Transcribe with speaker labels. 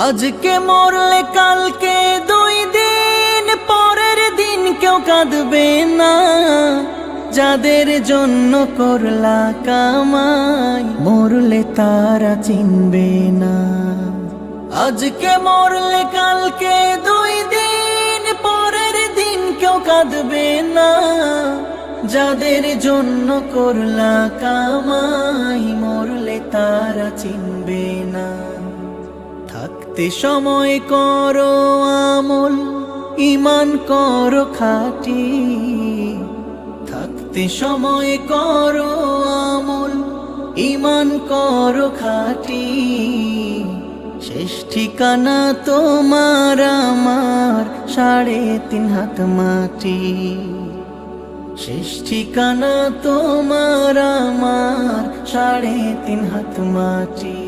Speaker 1: আজকে মরলে কালকে 2 দিন পরের দিন কেউ কাঁদবে না। যাদের জন্য করলা কামাই মরলে তারা চিনবে না। আজকে মরলে কালকে 2 দিন পরের দিন কেউ কাঁদবে না। যাদের জন্য করলা কামাই মরলে তারা চিনবে না। থাকতে সময় করো আমল, ঈমান করো খাঁটি। থাকতে সময় করো আমল, ঈমান করো খাঁটি। শেষ ঠিকানা তোমার আমার 3.5 হাত মাটি। শেষ ঠিকানা তোমার আমার 3.5 হাত মাটি।